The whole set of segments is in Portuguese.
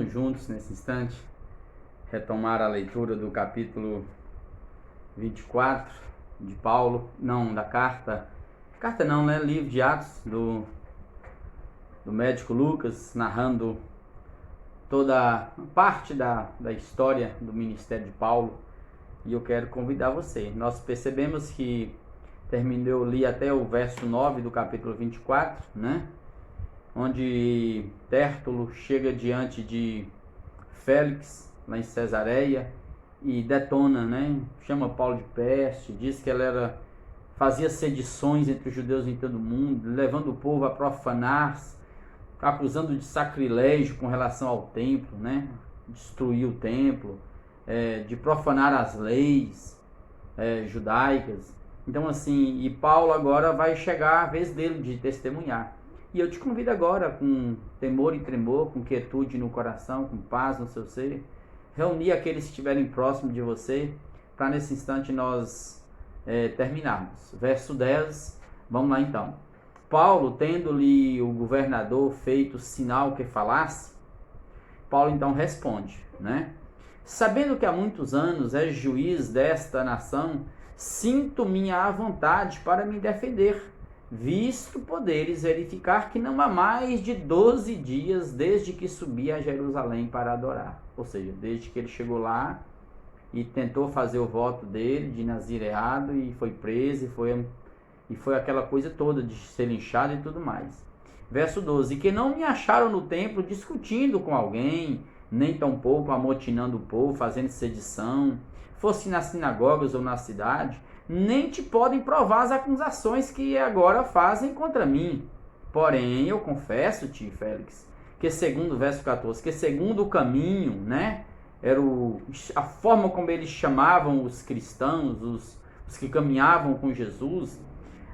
Vamos juntos nesse instante retomar a leitura do capítulo 24 de Paulo, livro de Atos do médico Lucas, narrando toda parte da história do ministério de Paulo. E eu quero convidar você. Nós percebemos que eu li até o verso 9 do capítulo 24, né? Onde Tértulo chega diante de Félix, lá em Cesareia, e detona, né? Chama Paulo de peste, diz que fazia sedições entre os judeus em todo o mundo, levando o povo a profanar-se, acusando de sacrilégio com relação ao templo, né? Destruir o templo, de profanar as leis judaicas. Então assim, e Paulo agora vai chegar a vez dele de testemunhar. E eu te convido agora, com temor e tremor, com quietude no coração, com paz no seu ser, reunir aqueles que estiverem próximos de você, para nesse instante nós terminarmos. Verso 10, vamos lá então. Paulo, tendo-lhe o governador feito sinal que falasse, Paulo então responde, né? Sabendo que há muitos anos és juiz desta nação, sinto minha vontade para me defender, visto poderes verificar que não há mais de 12 dias desde que subi a Jerusalém para adorar. Ou seja, desde que ele chegou lá e tentou fazer o voto dele de nazireado e foi preso e foi aquela coisa toda de ser linchado e tudo mais. Verso 12, que não me acharam no templo discutindo com alguém, nem tampouco amotinando o povo, fazendo sedição, fosse nas sinagogas ou na cidade, nem te podem provar as acusações que agora fazem contra mim. Porém, eu confesso-te, Félix, que segundo o verso 14, que segundo o caminho, né, era a forma como eles chamavam os cristãos, os que caminhavam com Jesus,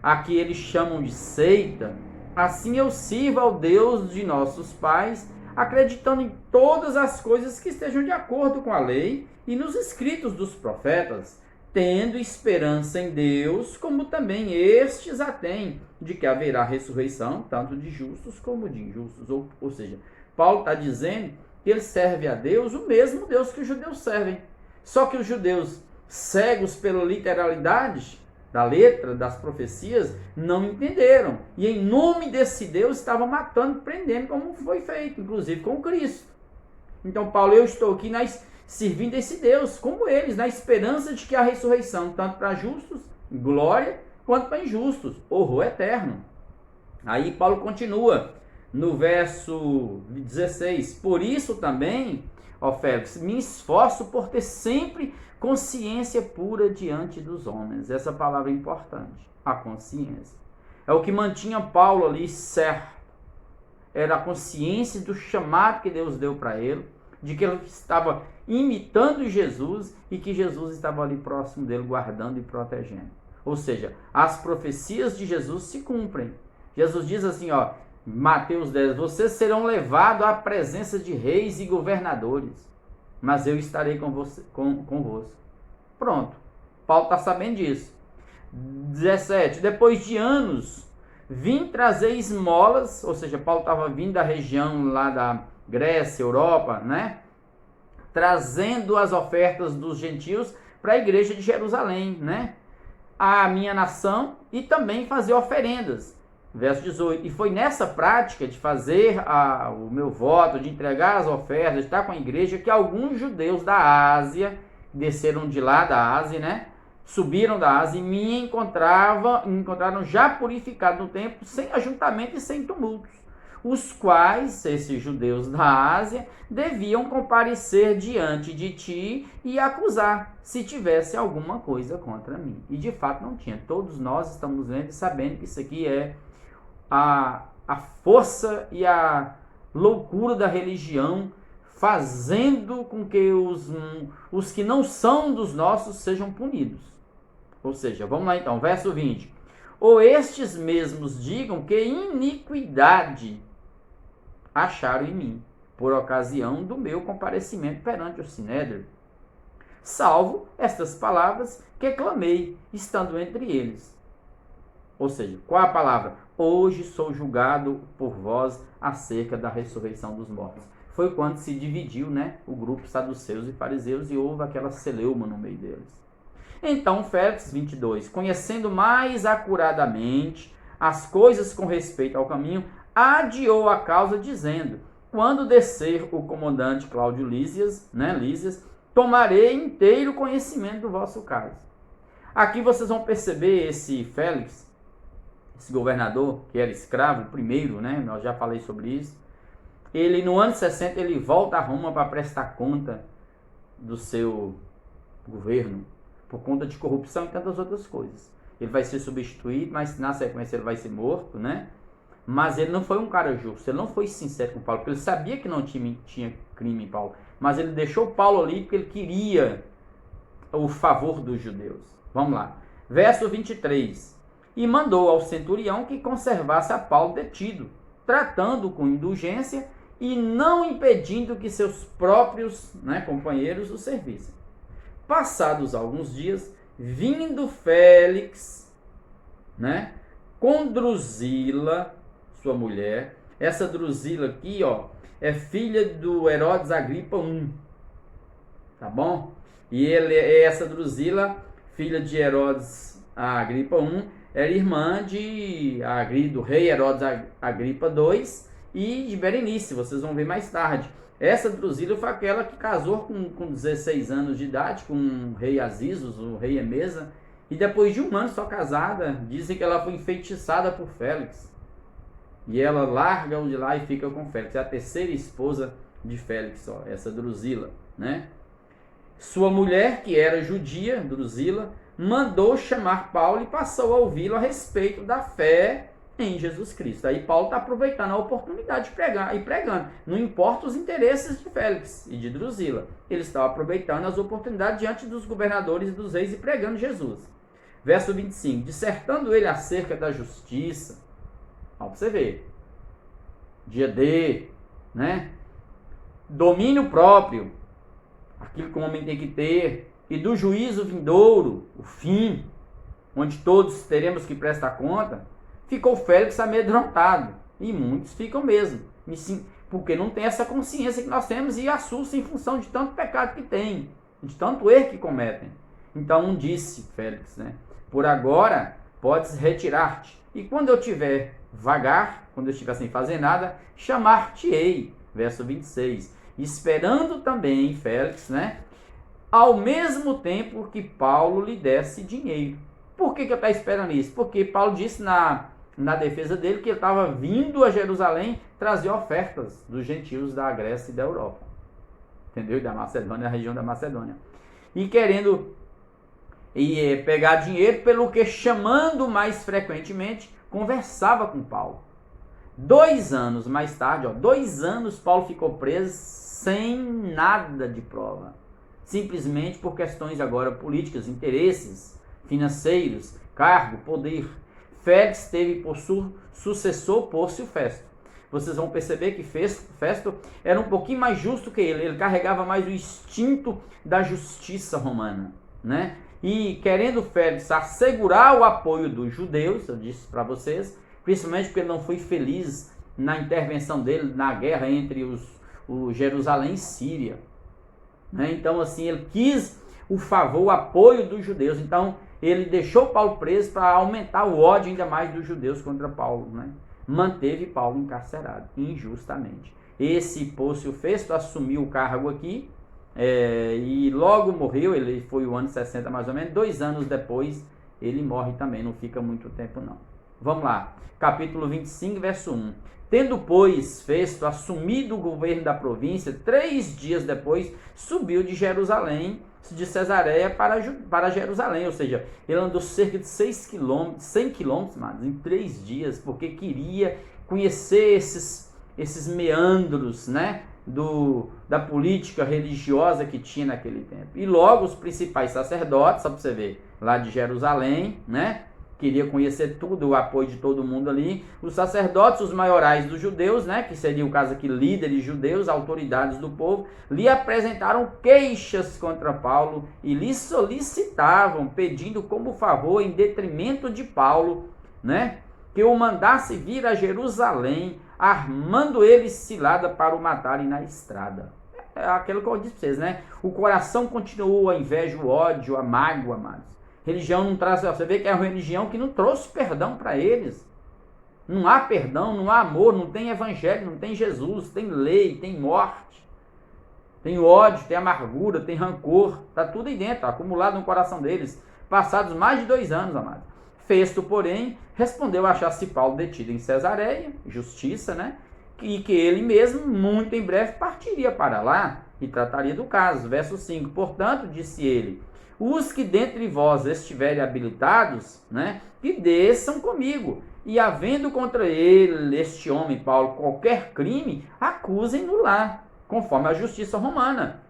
a que eles chamam de seita, assim eu sirvo ao Deus de nossos pais, acreditando em todas as coisas que estejam de acordo com a lei e nos escritos dos profetas, tendo esperança em Deus, como também estes a têm, de que haverá ressurreição, tanto de justos como de injustos. Ou seja, Paulo está dizendo que ele serve a Deus, o mesmo Deus que os judeus servem. Só que os judeus, cegos pela literalidade da letra, das profecias, não entenderam. E em nome desse Deus estavam matando, prendendo, como foi feito, inclusive com Cristo. Então, Paulo, eu estou aqui servindo esse Deus, como eles, na esperança de que a ressurreição, tanto para justos, glória, quanto para injustos, horror eterno. Aí Paulo continua no verso 16, por isso também, ó Félix, me esforço por ter sempre consciência pura diante dos homens. Essa palavra é importante, a consciência. É o que mantinha Paulo ali certo. Era a consciência do chamado que Deus deu para ele, de que ele estava imitando Jesus e que Jesus estava ali próximo dele, guardando e protegendo. Ou seja, as profecias de Jesus se cumprem. Jesus diz assim, ó, Mateus 10, vocês serão levados à presença de reis e governadores, mas eu estarei convosco. Pronto, Paulo está sabendo disso. 17, depois de anos, vim trazer esmolas, ou seja, Paulo estava vindo da região lá da Grécia, Europa, né? Trazendo as ofertas dos gentios para a igreja de Jerusalém, né? A minha nação, e também fazer oferendas. Verso 18, e foi nessa prática de fazer o meu voto, de entregar as ofertas, de estar com a igreja, que alguns judeus da Ásia, desceram de lá da Ásia, né? Subiram da Ásia e me encontraram já purificado no templo, sem ajuntamento e sem tumultos, os quais, esses judeus da Ásia, deviam comparecer diante de ti e acusar, se tivesse alguma coisa contra mim. E de fato não tinha. Todos nós estamos lendo e sabendo que isso aqui é a força e a loucura da religião, fazendo com que os que não são dos nossos sejam punidos. Ou seja, vamos lá então, verso 20. Ou estes mesmos digam que iniquidade acharam em mim, por ocasião do meu comparecimento perante o Sinédrio, salvo estas palavras que clamei, estando entre eles. Ou seja, qual a palavra? Hoje sou julgado por vós acerca da ressurreição dos mortos. foi quando se dividiu, né, o grupo saduceus e fariseus e houve aquela celeuma no meio deles. Então, Félix, 22, conhecendo mais acuradamente as coisas com respeito ao caminho, adiou a causa, dizendo: quando descer o comandante Cláudio Lísias, tomarei inteiro conhecimento do vosso caso. Aqui vocês vão perceber esse Félix, esse governador, que era escravo, o primeiro, né? Nós já falei sobre isso. Ele, no ano 60, ele volta a Roma para prestar conta do seu governo, por conta de corrupção e tantas outras coisas. Ele vai ser substituído, mas na sequência ele vai ser morto, né? Mas ele não foi um cara justo, ele não foi sincero com Paulo, porque ele sabia que não tinha crime em Paulo. Mas ele deixou Paulo ali porque ele queria o favor dos judeus. Vamos lá. Verso 23. E mandou ao centurião que conservasse a Paulo detido, tratando com indulgência e não impedindo que seus próprios, companheiros o servissem. Passados alguns dias, vindo Félix, com Drusila, sua mulher. Essa Drusila aqui, é filha do Herodes Agripa I, tá bom? E essa Drusila, filha de Herodes Agripa I, era irmã do rei Herodes Agripa II e de Berenice, vocês vão ver mais tarde. Essa Drusila foi aquela que casou com 16 anos de idade com o rei Azisos, o rei Emesa, e depois de um ano só casada, dizem que ela foi enfeitiçada por Félix. E ela larga-o de lá e fica com Félix. É a terceira esposa de Félix, essa Drusila, Sua mulher, que era judia, Drusila, mandou chamar Paulo e passou a ouvi-lo a respeito da fé em Jesus Cristo. Aí Paulo está aproveitando a oportunidade de pregar e pregando. Não importa os interesses de Félix e de Drusila. Ele estava aproveitando as oportunidades diante dos governadores e dos reis e pregando Jesus. Verso 25. Dissertando ele acerca da justiça. Ó, pra você ver. Dia D, domínio próprio. Aquilo que o homem tem que ter. E do juízo vindouro, o fim, onde todos teremos que prestar conta, ficou Félix amedrontado. E muitos ficam mesmo. Porque não tem essa consciência que nós temos e assusta em função de tanto pecado que tem, de tanto erro que cometem. Então disse Félix, por agora podes retirar-te. E quando eu tiver vagar, quando eu estiver sem fazer nada, chamar-te-ei. Verso 26. Esperando também Félix, ao mesmo tempo que Paulo lhe desse dinheiro. Por que eu estou esperando isso? Porque Paulo disse na defesa dele que ele estava vindo a Jerusalém trazer ofertas dos gentios da Grécia e da Europa. Entendeu? Da Macedônia, da região da Macedônia. E querendo pegar dinheiro, pelo que chamando mais frequentemente, conversava com Paulo. 2 anos mais tarde, 2 anos Paulo ficou preso sem nada de prova. Simplesmente por questões agora políticas, interesses financeiros, cargo, poder. Félix teve por sucessor Pórcio Festo. Vocês vão perceber que Festo era um pouquinho mais justo que ele. Ele carregava mais o instinto da justiça romana, E querendo Félix assegurar o apoio dos judeus, eu disse para vocês, principalmente porque ele não foi feliz na intervenção dele na guerra entre o Jerusalém e Síria. Então, assim, ele quis o apoio dos judeus. Então, ele deixou Paulo preso para aumentar o ódio ainda mais dos judeus contra Paulo. Manteve Paulo encarcerado, injustamente. Esse Pórcio Festo assumiu o cargo aqui e logo morreu. Ele foi o ano 60 mais ou menos. 2 anos depois, ele morre também. Não fica muito tempo, não. Vamos lá. Capítulo 25, verso 1. Tendo, pois, Festo assumido o governo da província, 3 dias depois, subiu de Jerusalém, de Cesareia para Jerusalém. Ou seja, ele andou cerca de 100 quilômetros, em 3 dias, porque queria conhecer esses meandros, da política religiosa que tinha naquele tempo. E logo os principais sacerdotes, só para você ver, lá de Jerusalém, queria conhecer tudo, o apoio de todo mundo ali. Os sacerdotes, os maiorais dos judeus, que seria o caso aqui, líderes judeus, autoridades do povo, lhe apresentaram queixas contra Paulo e lhe solicitavam, pedindo como favor, em detrimento de Paulo, que o mandasse vir a Jerusalém, armando eles cilada para o matarem na estrada. É aquilo que eu disse para vocês, né? O coração continua, a inveja, o ódio, a mágoa, amados. Religião não traz, você vê que é uma religião que não trouxe perdão para eles. Não há perdão, não há amor, não tem evangelho, não tem Jesus, tem lei, tem morte, tem ódio, tem amargura, tem rancor, está tudo aí dentro, acumulado no coração deles, passados mais de 2 anos, amados. Festo, porém, respondeu achar-se Paulo detido em Cesareia, justiça, né? E que ele mesmo, muito em breve, partiria para lá e trataria do caso. Verso 5, portanto, disse ele, os que dentre vós estiverem habilitados, né, que desçam comigo, e havendo contra ele, este homem, Paulo, qualquer crime, acusem-no lá, conforme a justiça romana.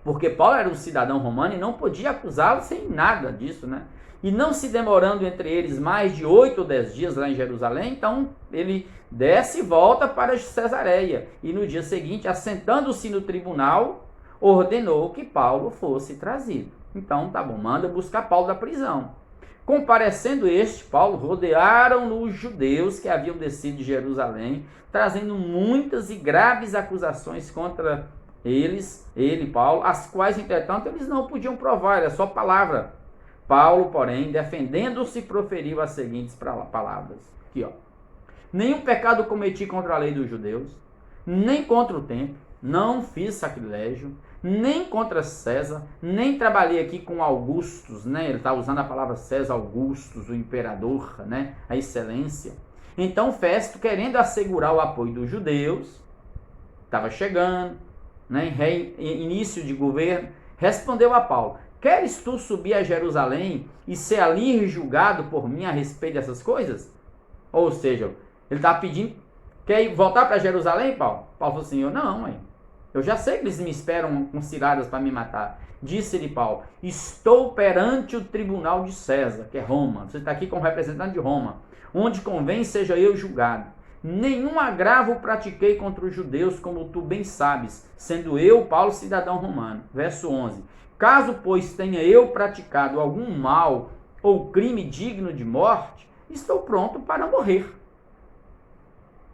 Porque Paulo era um cidadão romano e não podia acusá-lo sem nada disso, né? E não se demorando entre eles mais de 8 ou 10 dias lá em Jerusalém, então ele desce e volta para Cesareia. E no dia seguinte, assentando-se no tribunal, ordenou que Paulo fosse trazido. Então, tá bom, manda buscar Paulo da prisão. Comparecendo Paulo, rodearam-no os judeus que haviam descido de Jerusalém, trazendo muitas e graves acusações contra ele, Paulo, as quais, entretanto, eles não podiam provar, era só palavra. Paulo, porém, defendendo-se, proferiu as seguintes palavras. Aqui, ó. Nenhum pecado cometi contra a lei dos judeus, nem contra o templo, não fiz sacrilégio, nem contra César, nem trabalhei aqui com Augustus, né? Ele está usando a palavra César Augustus, o imperador, né? A excelência. Então Festo, querendo assegurar o apoio dos judeus, estava chegando, né? Início de governo, respondeu a Paulo, queres tu subir a Jerusalém e ser ali julgado por mim a respeito dessas coisas? Ou seja, ele está pedindo, quer ir voltar para Jerusalém, Paulo? Paulo falou assim, não, mãe. Eu já sei que eles me esperam com ciladas para me matar. Disse-lhe Paulo, estou perante o tribunal de César, que é Roma. Você está aqui como representante de Roma. Onde convém seja eu julgado. Nenhum agravo pratiquei contra os judeus, como tu bem sabes, sendo eu, Paulo, cidadão romano. Verso 11. Caso, pois, tenha eu praticado algum mal ou crime digno de morte, estou pronto para morrer.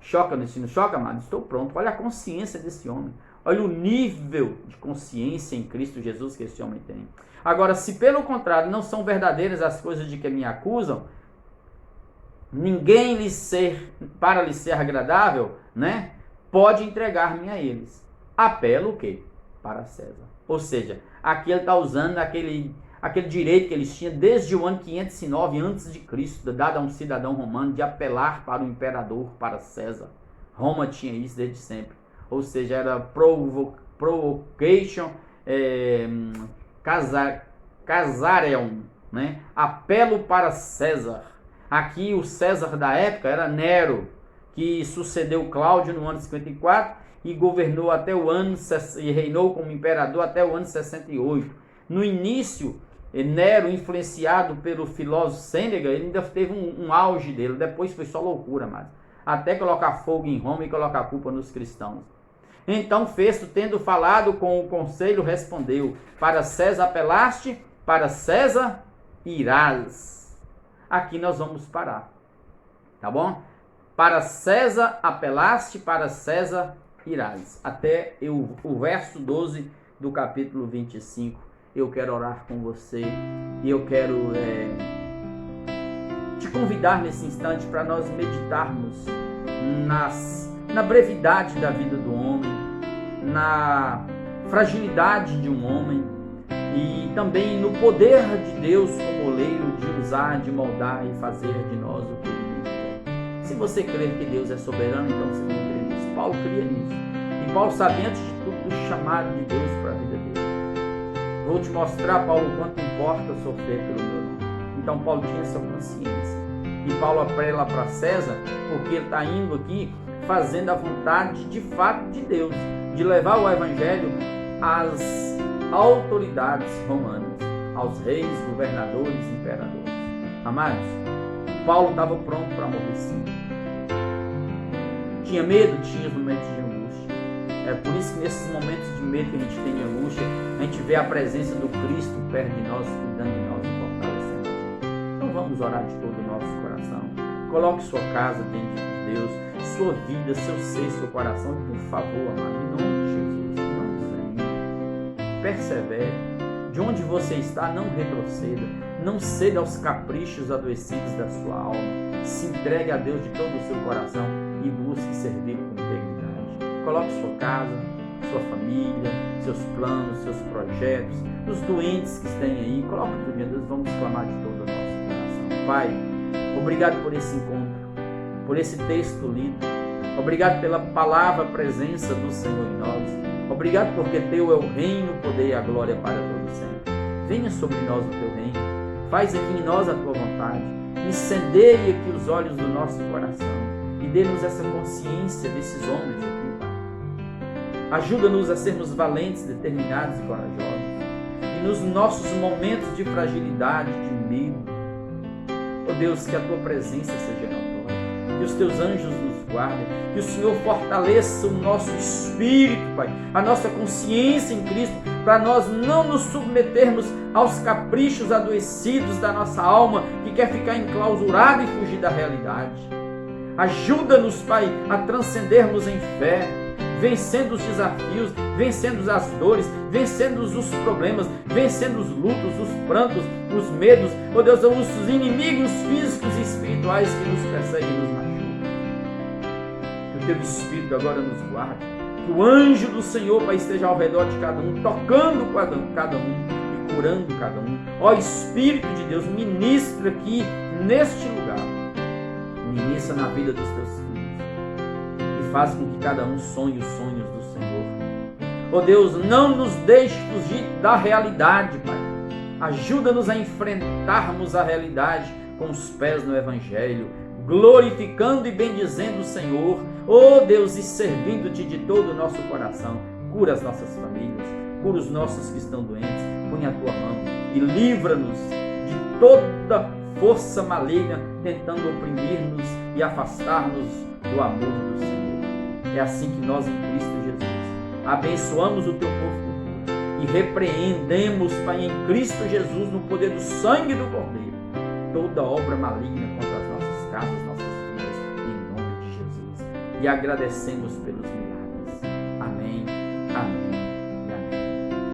Choca, não choca, amado? Estou pronto. Olha a consciência desse homem. Olha o nível de consciência em Cristo Jesus que esse homem tem. Agora, se pelo contrário não são verdadeiras as coisas de que me acusam, ninguém para lhe ser agradável, né, pode entregar-me a eles. Apelo o quê? Para César. Ou seja, aqui ele está usando aquele direito que eles tinham desde o ano 509 a.C., dado a um cidadão romano, de apelar para o imperador, para César. Roma tinha isso desde sempre. Ou seja, era provocation, casarion, né? Apelo para César. Aqui o César da época era Nero, que sucedeu Cláudio no ano 54 e governou até o ano e reinou como imperador até o ano 68. No início, Nero, influenciado pelo filósofo Sêneca, ele ainda teve um auge dele, depois foi só loucura, mas até colocar fogo em Roma e colocar a culpa nos cristãos. Então Festo, tendo falado com o conselho, respondeu, para César apelaste, para César irás. Aqui nós vamos parar, tá bom? Para César apelaste, para César irás. Até o verso 12 do capítulo 25, eu quero orar com você e eu quero te convidar nesse instante para nós meditarmos na brevidade da vida do homem, na fragilidade de um homem e também no poder de Deus como oleiro de usar, de moldar e fazer de nós o que Ele quer. Se você crer que Deus é soberano, então você tem que crer nisso. Paulo cria nisso. E Paulo sabia antes de tudo do chamado de Deus para a vida dele. Vou te mostrar, Paulo, o quanto importa sofrer pelo meu nome. Então Paulo tinha essa consciência. E Paulo apela para César porque ele está indo aqui fazendo a vontade de fato de Deus, de levar o evangelho às autoridades romanas, aos reis, governadores, imperadores. Amados, Paulo estava pronto para morrer sim. Tinha medo? Tinha os momentos de angústia. É por isso que nesses momentos de medo que a gente tem de angústia, a gente vê a presença do Cristo perto de nós, cuidando de nós e fortalecendo a gente. Então vamos orar de todo o nosso coração. Coloque sua casa dentro de Deus, sua vida, seu ser, seu coração. Por favor, amado, em nome de Jesus, não desanime. Persevere. De onde você está, não retroceda. Não ceda aos caprichos adoecidos da sua alma. Se entregue a Deus de todo o seu coração e busque servir com integridade. Coloque sua casa, sua família, seus planos, seus projetos, os doentes que estão aí. Coloque tudo diante de Deus. Vamos clamar de todo o nosso coração. Pai, obrigado por esse encontro, por esse texto lido. Obrigado pela palavra, presença do Senhor em nós. Obrigado porque teu é o reino, o poder e a glória para todo sempre. Venha sobre nós o teu reino. Faz aqui em nós a tua vontade. Incendeie aqui os olhos do nosso coração e dê-nos essa consciência desses homens aqui, Pai. Ajuda-nos a sermos valentes, determinados e corajosos. E nos nossos momentos de fragilidade, de medo, ó Deus, que a tua presença seja notória, que os teus anjos nos guardem, que o Senhor fortaleça o nosso espírito, Pai, a nossa consciência em Cristo, para nós não nos submetermos aos caprichos adoecidos da nossa alma, que quer ficar enclausurada e fugir da realidade. Ajuda-nos, Pai, a transcendermos em fé, vencendo os desafios, vencendo as dores, vencendo os problemas, vencendo os lutos, os prantos, os medos, ó Deus, os inimigos físicos e espirituais que nos perseguem e nos machucam. Que o teu Espírito agora nos guarde, que o anjo do Senhor, Pai, esteja ao redor de cada um, tocando cada um e curando cada um. Ó Espírito de Deus, ministra aqui neste lugar, ministra na vida dos teus filhos e faz com que cada um sonhe os sonhos do Senhor. Ó Deus, não nos deixe fugir da realidade, Pai. Ajuda-nos a enfrentarmos a realidade com os pés no Evangelho, glorificando e bendizendo o Senhor, ó Deus, e servindo-te de todo o nosso coração. Cura as nossas famílias, cura os nossos que estão doentes, põe a tua mão e livra-nos de toda força maligna tentando oprimir-nos e afastar-nos do amor do Senhor. É assim que nós em Cristo Jesus abençoamos o teu povo e repreendemos, Pai, em Cristo Jesus, no poder do sangue do Cordeiro, toda obra maligna contra as nossas casas, nossas vidas, em nome de Jesus. E agradecemos pelos